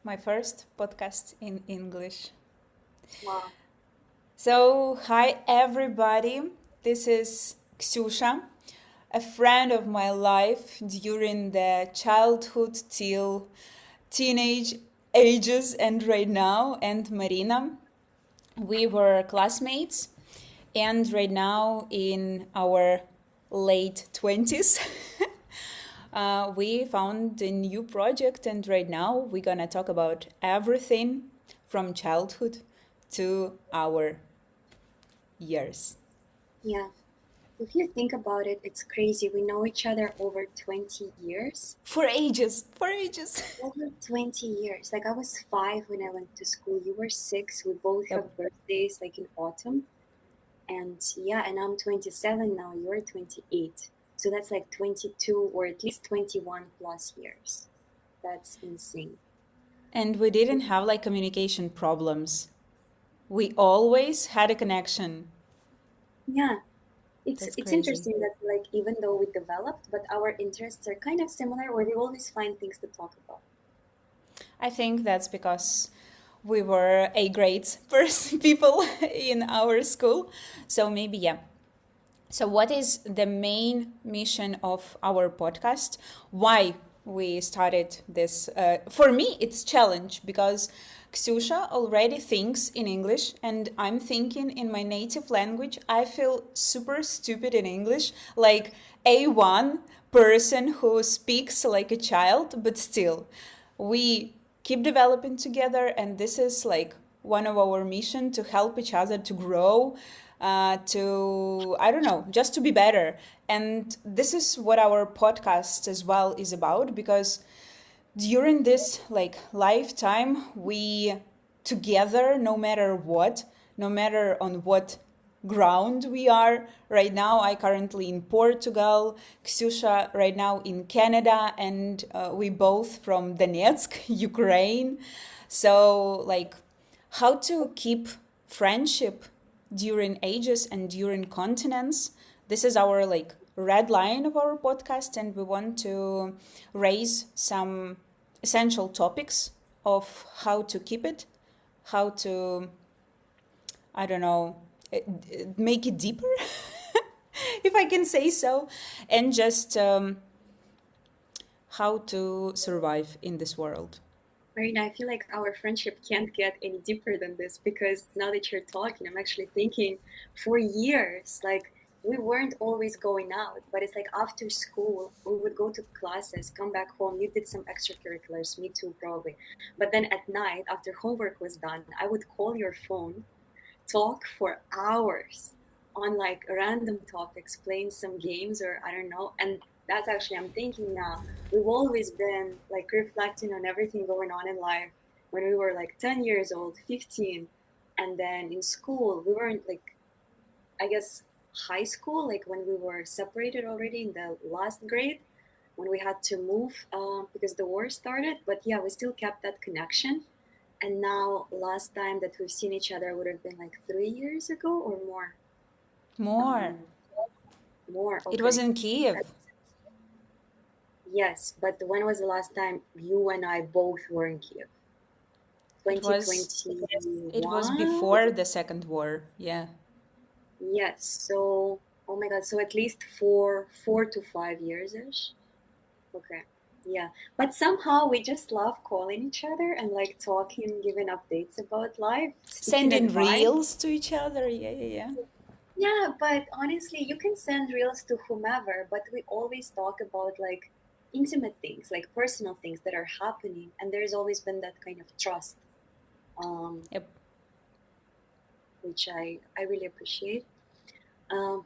my first podcast in English. Wow. So, hi everybody. This is Ksyusha, a friend of my life during the childhood till teenage ages and right now, and Marina. We were classmates, and right now in our late 20s. We found a new project, and right now we're gonna talk about everything from childhood to our years. Yeah. If you think about it, it's crazy. We know each other over 20 years. For ages, for ages. Over 20 years. Like I was 5 when I went to school. You were 6. We both Yep. have birthdays like in autumn. And yeah, and I'm 27 now. You're 28. So that's like 22 or at least 21 plus years. That's insane. And we didn't have like communication problems. We always had a connection. Yeah. It's That's it's crazy. interesting that like even though we developed, but our interests are kind of similar or we always find things to talk about. I think that's because we were A grades person people in our school. So maybe yeah. So what is the main mission of our podcast? Why we started this? For me, it's challenge because Ksyusha already thinks in English and I'm thinking in my native language. I feel super stupid in English, like A1 person who speaks like a child, but still, we keep developing together, and this is like one of our mission to help each other to grow, to I don't know, just to be better. And this is what our podcast as well is about, because during this like lifetime we together, no matter what, no matter on what ground we are. Right now I currently in Portugal, Ksyusha right now in Canada, and we both from Donetsk, Ukraine. So like how to keep friendship during ages and during continents. This is our like red line of our podcast, and we want to raise some essential topics of how to keep it, how to, I don't know, make it deeper, if I can say so, and just how to survive in this world. Marina, I feel like our friendship can't get any deeper than this because now that you're talking, I'm actually thinking for years, like we weren't always going out, but it's like after school, we would go to classes, come back home. You did some extracurriculars, me too, probably. But then at night, after homework was done, I would call your phone, talk for hours on like random topics, playing some games or I don't know. And that's actually, I'm thinking now, we've always been like reflecting on everything going on in life when we were like 10 years old, 15. And then in school, we weren't like, I guess, high school, like when we were separated already in the last grade, when we had to move because the war started. But yeah, we still kept that connection. And now, last time that we've seen each other would have been like 3 years ago or more. More. Um, More, It was okay. in Kiev. Yes, but when was the last time you and I both were in Kiev? It was it was 2021? before the second war. Yeah. Yes, so, oh my God, so at least 4 to 5 years ish. Okay, yeah. But somehow we just love calling each other and like talking, giving updates about life, seeking Sending advice. reels to each other. Yeah, yeah, yeah. Yeah, but honestly, you can send reels to whomever, but we always talk about like intimate things, like personal things that are happening, and there's always been that kind of trust, um, Yep. which I really appreciate.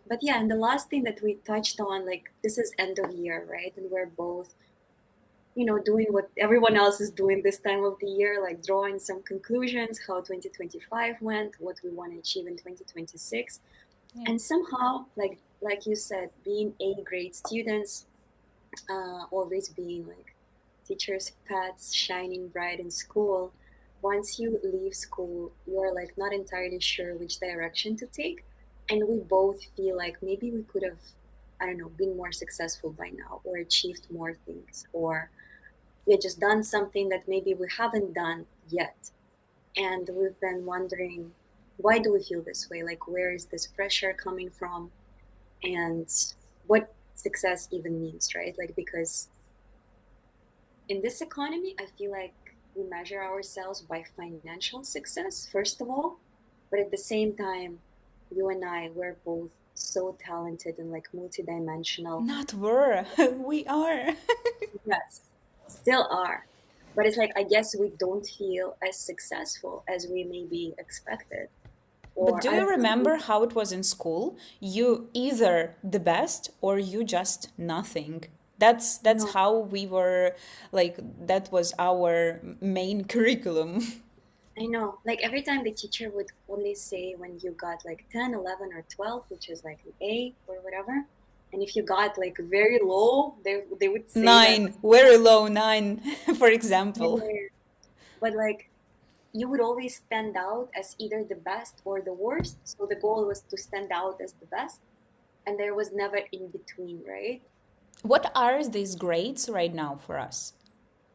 But yeah, and the last thing that we touched on, like this is end of year, right? And we're both, doing what everyone else is doing this time of the year, like drawing some conclusions, how 2025 went, what we want to achieve in 2026. Yeah. And somehow like you said, being A grade students, always being like teachers pets shining bright in school, once you leave school you're like not entirely sure which direction to take, and we both feel like maybe we could have, I don't know, been more successful by now or achieved more things or we had just done something that maybe we haven't done yet. And we've been wondering, why do we feel this way? Like, where is this pressure coming from? And what success even means, right? Like, because in this economy, I feel like we measure ourselves by financial success, first of all. But at the same time, you and I, we're both so talented and like multidimensional. Not were. We are. Yes, still are. But it's like, I guess we don't feel as successful as we maybe expected. But Or do I you don't know. remember how it was in school? You either the best or you just nothing. That's No, how we were, like that was our main curriculum. I know. Like every time the teacher would only say when you got like 10, 11, or 12, which is like an A or whatever. And if you got like very low, they would say that, Nine, very low nine, for example. yeah. But like you would always stand out as either the best or the worst. So the goal was to stand out as the best, and there was never in between, right? What are these grades right now for us?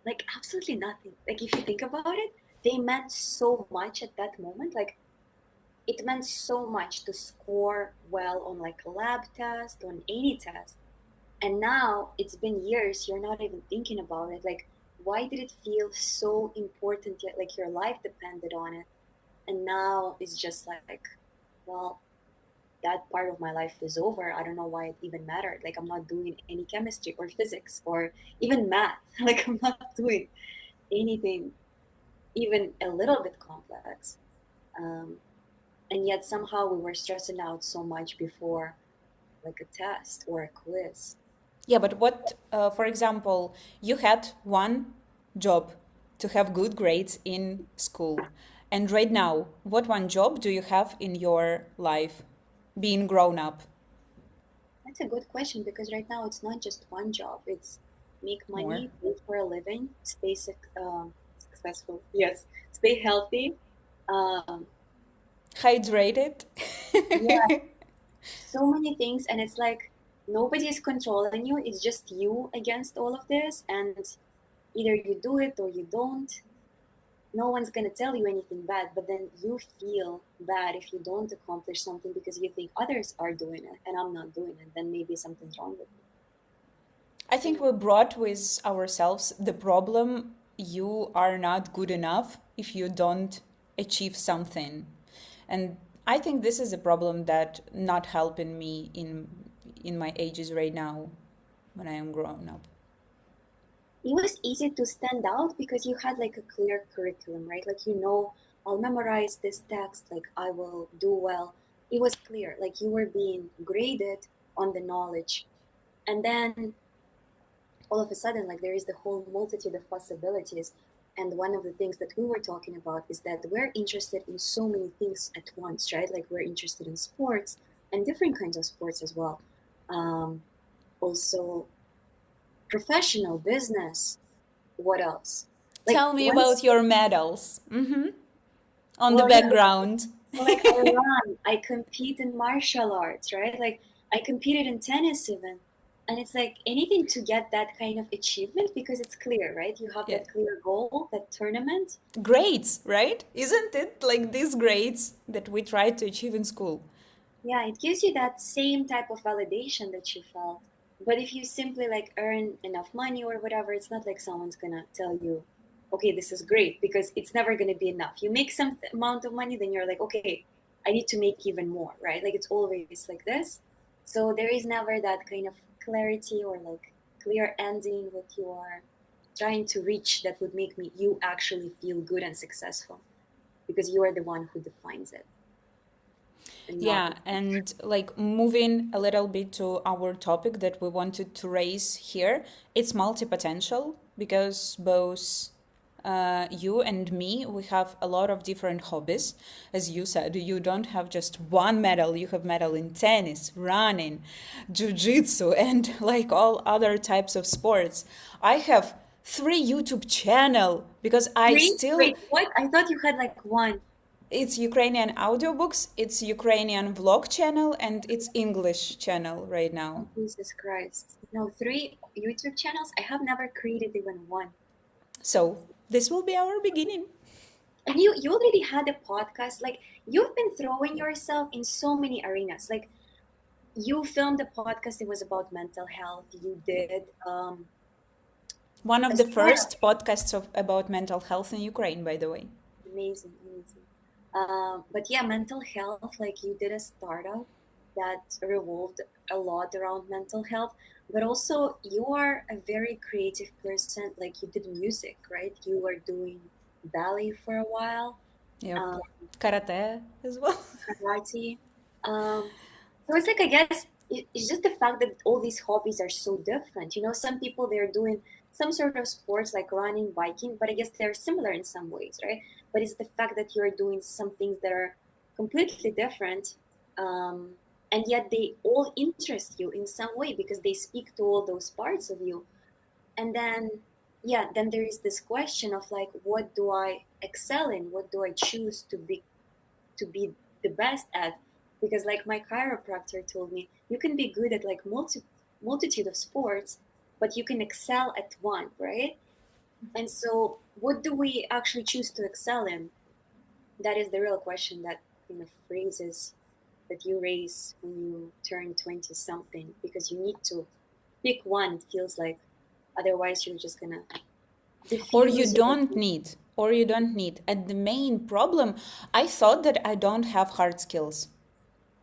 Like absolutely nothing. Like if you think about it, they meant so much at that moment. Like it meant so much to score well on like a lab test, on any test. And now it's been years, you're not even thinking about it. Like, why did it feel so important yet? Like your life depended on it. And now it's just like, well, that part of my life is over. I don't know why it even mattered. Like, I'm not doing any chemistry or physics or even math. Like, I'm not doing anything even a little bit complex. Um, and yet somehow we were stressing out so much before like a test or a quiz. Yeah, but what, for example, you had one job to have good grades in school. And right now, what one job do you have in your life being grown up? That's a good question because right now it's not just one job. It's make More? money, pay for a living, stay successful. Yes, stay healthy. Um, Hydrated? yeah, so many things, and it's like nobody is controlling you. It's just you against all of this, and either you do it or you don't. No one's gonna tell you anything bad, but then you feel bad if you don't accomplish something because you think others are doing it and I'm not doing it. Then maybe something's wrong with I me. think we brought with ourselves the problem you are not good enough if you don't achieve something. And I think this is a problem that not helping me in my ages right now when I am grown up. It was easy to stand out because you had like a clear curriculum, right? Like, I'll memorize this text, like, I will do well. It was clear, like, you were being graded on the knowledge. And then all of a sudden, like, there is the whole multitude of possibilities. And one of the things that we were talking about is that we're interested in so many things at once, right? Like, we're interested in sports and different kinds of sports as well. Um, Also, professional business. What else? Like Tell me about once, your medals. On the well, yeah, background. like I run, I compete in martial arts, right? Like I competed in tennis even. And it's like anything to get that kind of achievement because it's clear, right? You have Yeah. that clear goal, that tournament. Grades, right? Isn't it like these grades that we try to achieve in school? Yeah, it gives you that same type of validation that you felt. But if you simply like earn enough money or whatever, it's not like someone's gonna tell you, okay, this is great because it's never gonna be enough. You make some amount of money, then you're like, okay, I need to make even more, right? Like it's always like this. So there is never that kind of clarity or like clear ending what you are trying to reach that would make me you actually feel good and successful because you are the one who defines it and not Yeah, the teacher. and like moving a little bit to our topic that we wanted to raise here, it's multi-potential because both you and me, we have a lot of different hobbies. As you said, you don't have just one medal, you have medal in tennis, running, jiu-jitsu, and like all other types of sports. I have three YouTube channel because I Three? still Wait, what? I thought you had like one. it's Ukrainian audiobooks, it's Ukrainian vlog channel, and it's English channel right now. Jesus Christ. No, three YouTube channels. I have never created even one. So this will be our beginning. And you already had a podcast. Like you've been throwing yourself in so many arenas. Like you filmed a podcast. It was about mental health. You did One a of the startup. first podcasts about mental health in Ukraine, by the way. Amazing, amazing. But yeah, mental health. Like you did a startup that revolved a lot around mental health. But also, you are a very creative person. Like you did music, right? You were doing ballet for a while. Yep. Um, Karate as well. Karate. So it's like I guess it's just the fact that all these hobbies are so different. You know, some people they're doing some sort of sports like running, biking, but I guess they're similar in some ways, right? But it's the fact that you're doing some things that are completely different, um, and yet they all interest you in some way because they speak to all those parts of you. And then, yeah, then there is this question of like, what do I excel in? What do I choose to be the best at? Because like my chiropractor told me you can be good at like multitude of sports, but you can excel at one, right? And so what do we actually choose to excel in? That is the real question that kind of phrases that you raise when you turn 20 something, because you need to pick one, it feels like. Otherwise you're just gonna Or you diffuse your. don't need. Or you don't need. And the main problem, I thought that I don't have hard skills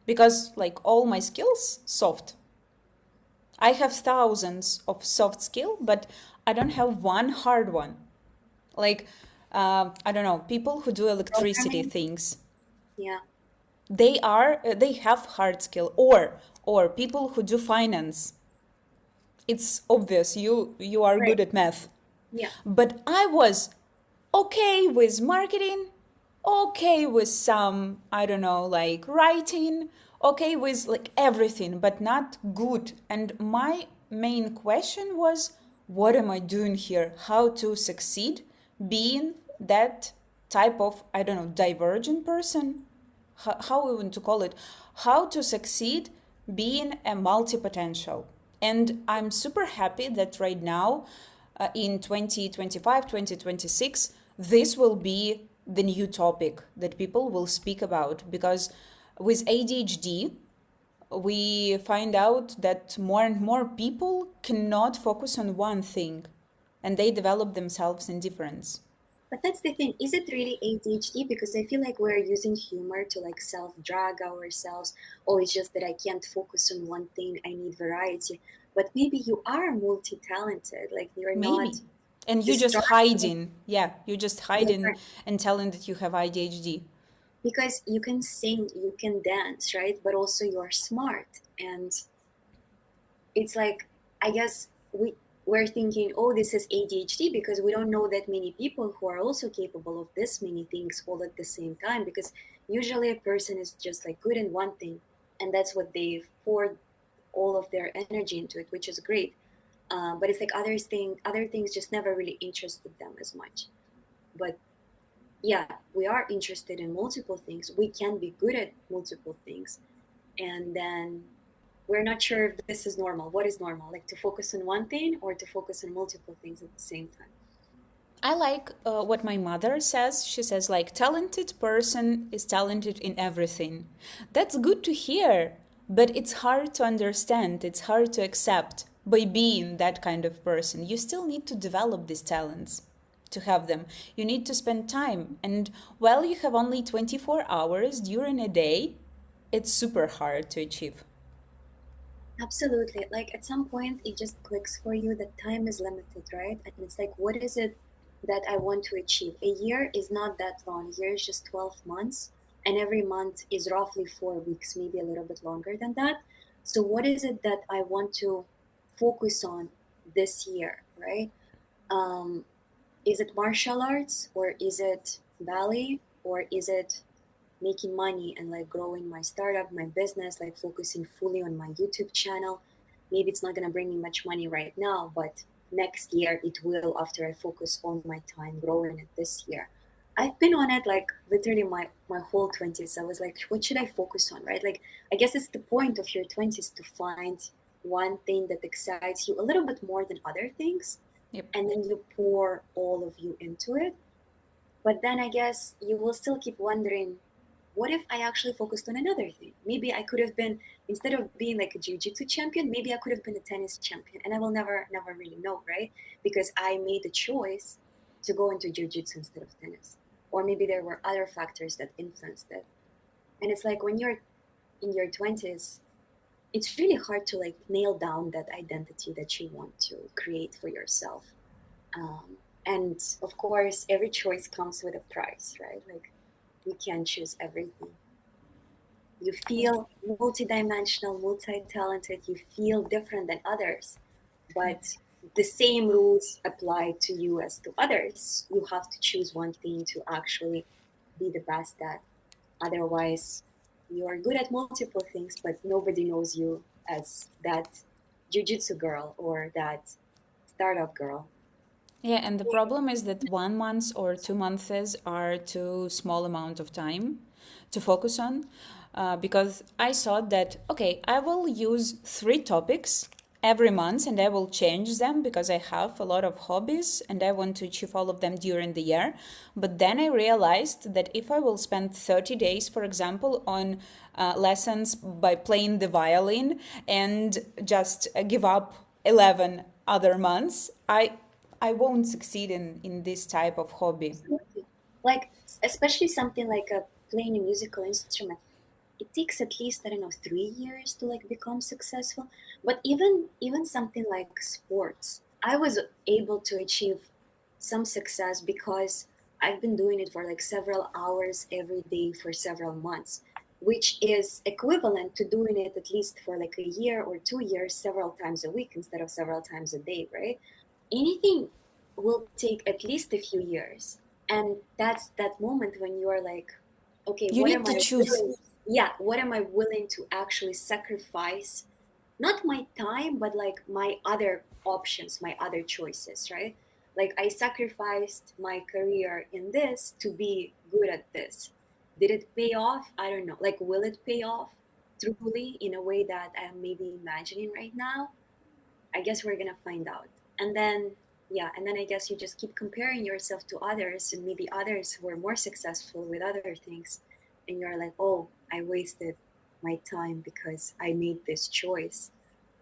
because, like, all my skills, soft. I have thousands of soft skill, but I don't have one hard one. Like, I don't know, people who do electricity Programming. things, Yeah. they have hard skill. Or people who do finance, it's obvious you are Right. good at math. Yeah. But I was okay with marketing, okay with some, I don't know, like writing, okay with like everything, but not good. And my main question was, what am I doing here? How to succeed being that type of, I don't know, divergent person? How we want to call it? How to succeed being a multi-potential. And I'm super happy that right now, in 2025, 2026, this will be the new topic that people will speak about, because with ADHD, we find out that more and more people cannot focus on one thing and they develop themselves in difference. But that's the thing. Is it really ADHD? Because I feel like we're using humor to like self-drag ourselves. Oh, it's just that I can't focus on one thing. I need variety. But maybe you are multi-talented. Like you're Maybe. not And you just distracted. hiding. Yeah, you just hiding Different. and telling that you have ADHD. Because you can sing, you can dance, right? But also you're smart. And it's like, I guess we're thinking, oh, this is ADHD because we don't know that many people who are also capable of this many things all at the same time. Because usually a person is just like good in one thing, and that's what they've poured all of their energy into it, which is great. But it's like other things just never really interested them as much. But yeah, we are interested in multiple things. We can be good at multiple things, and then we're not sure if this is normal. What is normal? Like to focus on one thing or to focus on multiple things at the same time? I like what my mother says. She says, like, talented person is talented in everything. That's good to hear, but it's hard to understand. It's hard to accept by being that kind of person. You still need to develop these talents to have them. You need to spend time. And while you have only 24 hours during a day, it's super hard to achieve. Absolutely. Like at some point, it just clicks for you that time is limited, right? And it's like, what is it that I want to achieve? A year is not that long. A year is just 12 months, and every month is roughly 4 weeks, maybe a little bit longer than that. So, what is it that I want to focus on this year, right? Um, is it martial arts, or is it ballet, or is it making money and like growing my startup, my business, like focusing fully on my YouTube channel? Maybe it's not going to bring me much money right now, but next year it will, after I focus all my time growing it this year. I've been on it like literally my whole 20s. I was like, what should I focus on, right? Like, I guess it's the point of your 20s to find one thing that excites you a little bit more than other things. Yep. and then you pour all of you into it. But then I guess you will still keep wondering, what if I actually focused on another thing? Maybe I could have been, instead of being like a jiu-jitsu champion, maybe I could have been a tennis champion. And I will never really know, right? Because I made the choice to go into jiu-jitsu instead of tennis. Or maybe there were other factors that influenced it. And it's like when you're in your 20s, it's really hard to like nail down that identity that you want to create for yourself. And of course, every choice comes with a price, right? Like you can't choose everything. You feel multidimensional, multi-talented, you feel different than others, Yep. but the same rules apply to you as to others. You have to choose one thing to actually be the best at. Otherwise, you are good at multiple things, but nobody knows you as that jiu-jitsu girl or that startup girl. Yeah, and the problem is that 1 month or 2 months are too small amount of time to focus on, because I thought that okay, I will use 3 topics every month and I will change them because I have a lot of hobbies and I want to achieve all of them during the year. But then I realized that if I will spend 30 days, for example, on lessons by playing the violin and just give up 11 other months, I won't succeed in this type of hobby. Absolutely. Like, especially something like playing a musical instrument. It takes at least, I don't know, 3 years to like become successful. But even something like sports, I was able to achieve some success because I've been doing it for like several hours every day for several months, which is equivalent to doing it at least for like a year or 2 years, several times a week instead of several times a day, right? Anything will take at least a few years. And that's that moment when you are like, okay, You what need am to I choose. willing, yeah, what am I willing to actually sacrifice? Not my time, but like my other options, my other choices, right? Like I sacrificed my career in this to be good at this. Did it pay off? I don't know. Like, will it pay off truly in a way that I'm maybe imagining right now? I guess we're gonna find out. And then, yeah, and then I guess you just keep comparing yourself to others, and maybe others who are more successful with other things, and you're like, oh, I wasted my time because I made this choice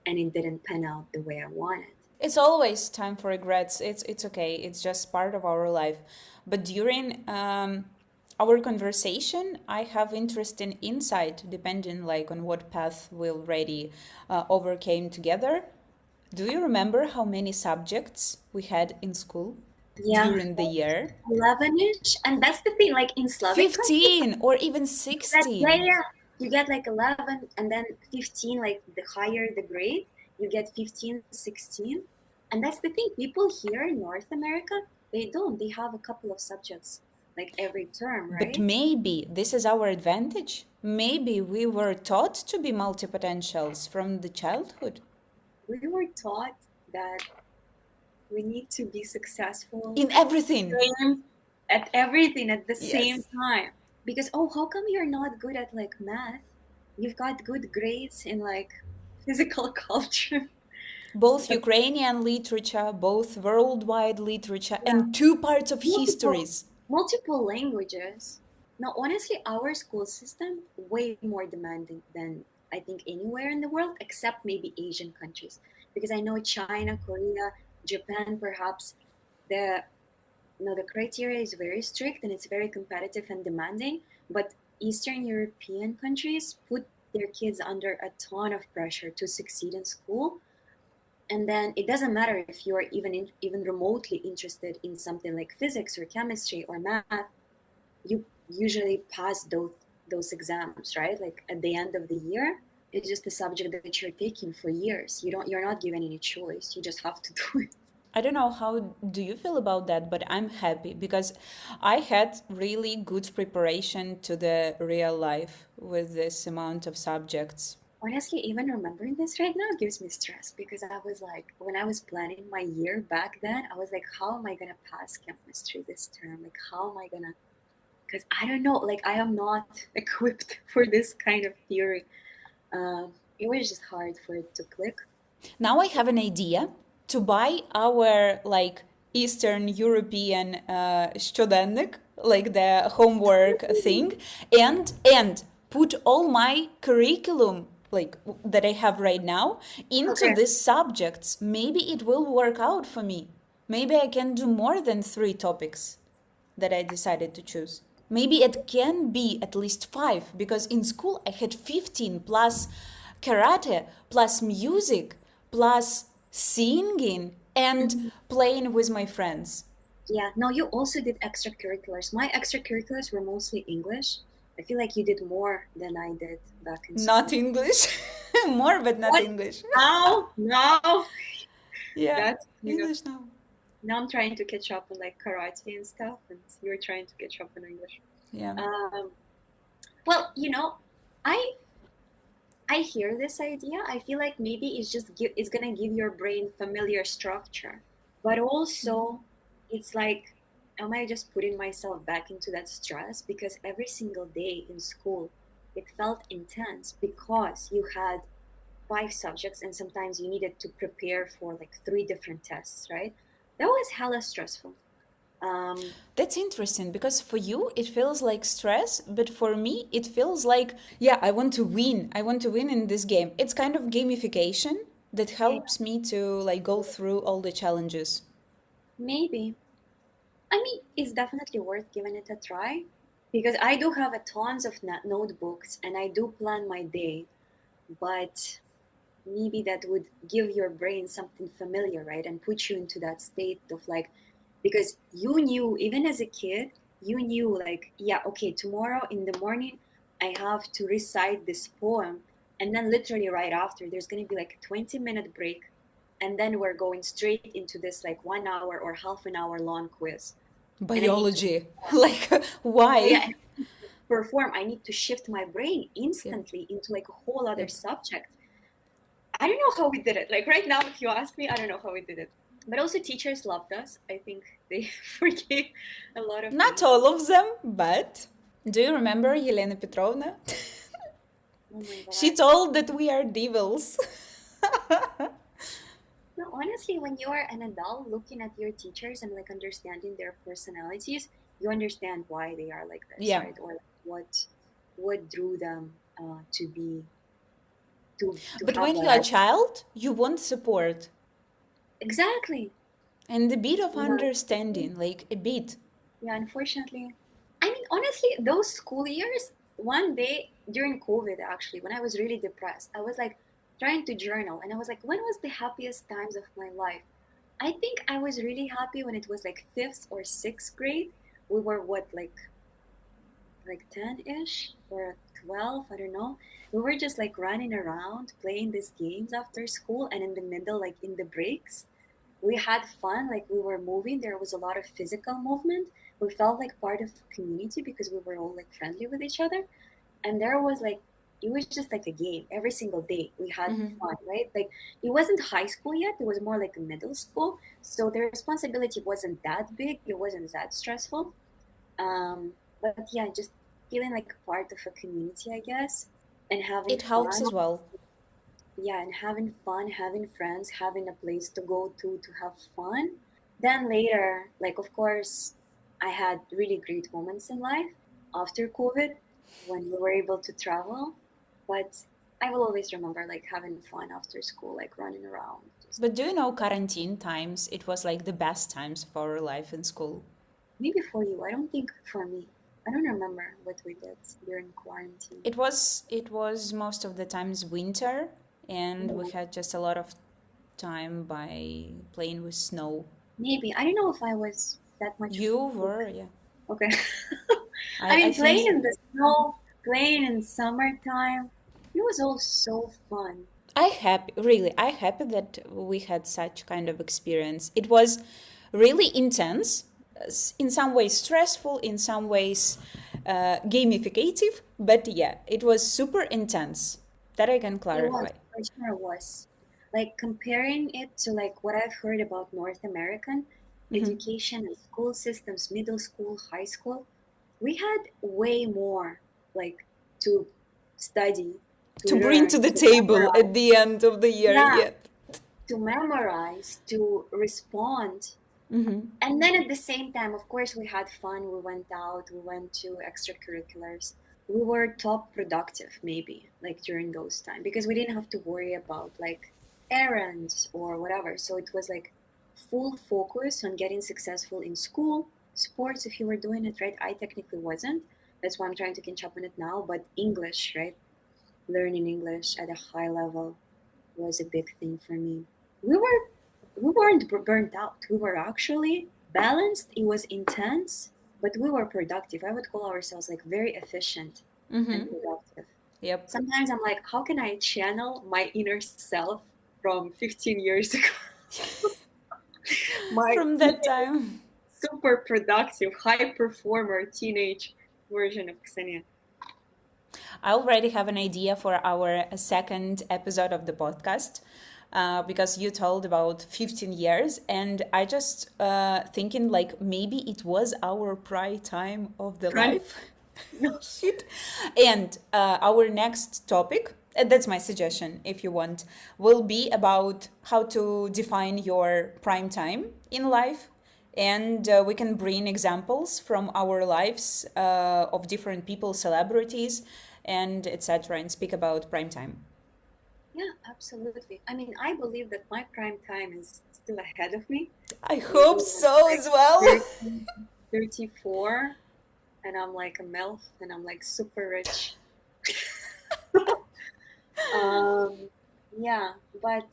and it didn't pan out the way I wanted. It's always time for regrets. It's okay. It's just part of our life. But during our conversation, I have interest in insight, depending like on what path we already overcame together. Do you remember how many subjects we had in school Yeah, during the year? 11-ish, and that's the thing. Like in Slavic countries, 15 or even yeah, 16. yeah, you get like 11 and then 15, like the higher the grade, you get 15, 16. And that's the thing. People here in North America, they don't. They have a couple of subjects like every term, But right? maybe this is our advantage. Maybe we were taught to be multi-potentials from the childhood. We were taught that we need to be successful In everything. at everything at the same Yes. time. Because, oh, how come you're not good at like math? You've got good grades in like physical culture. Both But Ukrainian literature, both worldwide literature, yeah, and 2 parts of multiple histories. multiple languages. No, honestly, our school system way more demanding than I think anywhere in the world, except maybe Asian countries. Because I know China, Korea, Japan, perhaps the the criteria is very strict and it's very competitive and demanding. But Eastern European countries put their kids under a ton of pressure to succeed in school, and then it doesn't matter if you're even remotely interested in something like physics or chemistry or math. You usually pass those exams, right? Like at the end of the year, it's just a subject that you're taking for years. You're not given any choice, you just have to do it. I don't know how do you feel about that, but I'm happy because I had really good preparation to the real life with this amount of subjects. Honestly, even remembering this right now gives me stress because I was like, when I was planning my year back then, I was like, how am I gonna pass chemistry this term? Like, how am I gonna? Because I don't know, like, I am not equipped for this kind of theory. It was just hard for it to click. Now I have an idea. to buy our like Eastern European studentic, like the homework thing, and put all my curriculum like that I have right now into Okay. these subjects. Maybe it will work out for me. Maybe I can do more than 3 topics that I decided to choose. Maybe it can be at least 5 because in school I had 15 plus karate, plus music, plus singing and Mhm. playing with my friends. Yeah. No, you also did extracurriculars. My extracurriculars were mostly English. I feel like you did more than I did back in Not school. English. More, but not What? English. No, no. Yeah, That's, English now. now I'm trying to catch up on like karate and stuff, and you're trying to catch up on English. Yeah. Um, well, I I hear this idea. I feel like maybe it's gonna give your brain familiar structure, but also it's like, am I just putting myself back into that stress? Because every single day in school, it felt intense because you had 5 subjects and sometimes you needed to prepare for like 3 different tests, right? That was hella stressful. Um, That's interesting because for you it feels like stress, but for me it feels like, yeah, I want to win. I want to win in this game. It's kind of gamification that yeah, helps me to like go through all the challenges. maybe. I mean, it's definitely worth giving it a try because I do have a tons of notebooks and I do plan my day, but maybe that would give your brain something familiar, right? And put you into that state of like, because you knew, even as a kid, you knew like, yeah, okay, tomorrow in the morning, I have to recite this poem. And then literally right after, there's going to be like a 20-minute break. And then we're going straight into this like 1 hour or half an hour long quiz. And I need to Biology. perform. Like, Yeah, why? and perform. I need to shift my brain Yep. instantly into like a whole other Yep. subject. I don't know how we did it. Like right now, if you ask me, I don't know how we did it. But also, teachers loved us. I think they forgave a lot of Not things. all of them, but do you remember Yelena Petrovna? Oh my She God. told that we are devils. No, honestly, when you are an adult looking at your teachers and like understanding their personalities, you understand why they are like this, Yeah. right? Or like, what drew them to be to But have when that you're a attitude. child, you want support Exactly. and a bit of Yeah. understanding, like a bit. Yeah, unfortunately. I mean, honestly, those school years, one day during COVID, actually, when I was really depressed, I was like trying to journal and I was like, when was the happiest times of my life? I think I was really happy when it was like fifth or sixth grade. We were what, like 10-ish or 12, I don't know. We were just like running around playing these games after school and in the middle, like in the breaks we had fun, like we were moving, there was a lot of physical movement. We felt like part of the community because we were all like friendly with each other, and there was like, it was just like a game every single day. We had fun, right? Like it wasn't high school yet, it was more like a middle school, so the responsibility wasn't that big, it wasn't that stressful. But yeah, just feeling like part of a community, I guess, and having It helps fun. as well. Yeah, and having fun, having friends, having a place to go to have fun. Then later, like of course, I had really great moments in life after COVID when we were able to travel. But I will always remember like having fun after school, like running around. Just But do you know quarantine times? It was like the best times of our life in school. maybe for you, I don't think for me. I don't remember what we did during quarantine. It was most of the times winter, and we Yeah, had just a lot of time by playing with snow. maybe. I don't know if I was that much of You a were, yeah. okay. I I mean, think playing so. in the snow, playing in summertime, it was all so fun. I happy that we had such kind of experience. It was really intense, in some ways stressful, in some ways gamificative, but yeah, it was super intense. That I can It was, clarify. for sure it was. Like comparing it to like what I've heard about North American education and school systems, middle school, high school, we had way more like to study, to To bring to learn, the to table memorize. at the end of the year, Yeah, yeah. to memorize, to respond. Mm-hmm. And then at the same time, of course, we had fun. We went out, we went to extracurriculars. We were top productive, maybe, like during those time, because we didn't have to worry about like errands or whatever. So it was like full focus on getting successful in school, sports, if you were doing it, right? I technically wasn't. That's why I'm trying to catch up on it now. But English, right? Learning English at a high level was a big thing for me. We were we weren't burnt out. We were actually balanced. It was intense, but we were productive. I would call ourselves like very efficient and Mm-hmm. productive. Yep. Sometimes I'm like, how can I channel my inner self from 15 years ago? My From that time. super productive, high performer teenage version of Ksenia. I already have an idea for our second episode of the podcast. Because you told about 15 years, and I just thinking like maybe it was our prime time of the Prime. life. Shit. And our next topic, that's my suggestion if you want, will be about how to define your prime time in life. And we can bring examples from our lives of different people, celebrities, and etc., and speak about prime time. Yeah, absolutely. I mean, I believe that my prime time is still ahead of me. I Maybe hope when I'm so like as well. 30, 34, and I'm like a MILF and I'm like super rich. Um, yeah, but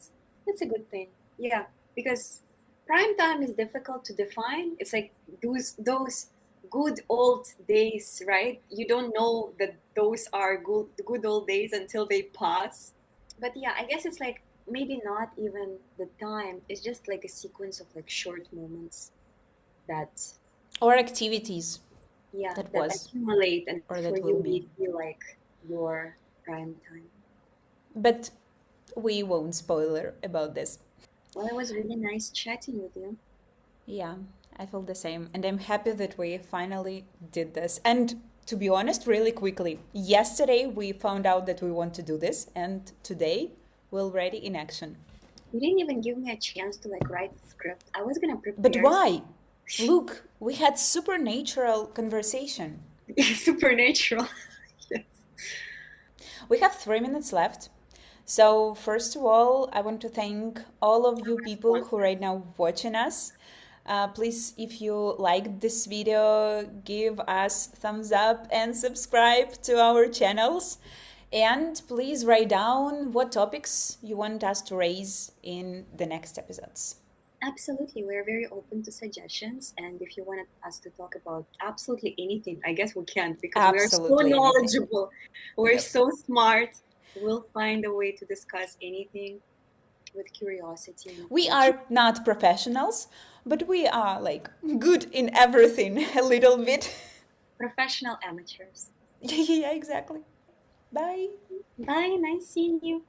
it's a good thing. Yeah, because prime time is difficult to define. It's like those good old days, right? You don't know that those are good old days until they pass. But yeah, I guess it's like maybe not even the time. It's just like a sequence of like short moments that Or activities yeah, that that was accumulate and or for that will you be. they feel like your prime time. But we won't spoiler about this. Well, it was really nice chatting with you. Yeah, I feel the same. And I'm happy that we finally did this. And to be honest, really quickly, yesterday we found out that we want to do this, and today we're already in action. You didn't even give me a chance to like write the script. I was gonna But prepare why? Look, we had supernatural conversation. supernatural. Yes. We have 3 minutes left. So, first of all, I want to thank all of you people who right Sponsors. now watching us. Please, if you liked this video, give us thumbs up and subscribe to our channels. And please write down what topics you want us to raise in the next episodes. Absolutely, we're very open to suggestions, and if you wanted us to talk about absolutely anything, I guess we can't because we are so Absolutely anything. knowledgeable. We're Yep. so smart. We'll find a way to discuss anything with curiosity and We approach. are not professionals, but we are like good in everything a little bit. Professional amateurs. Yeah, exactly. Bye. Bye, nice seeing you.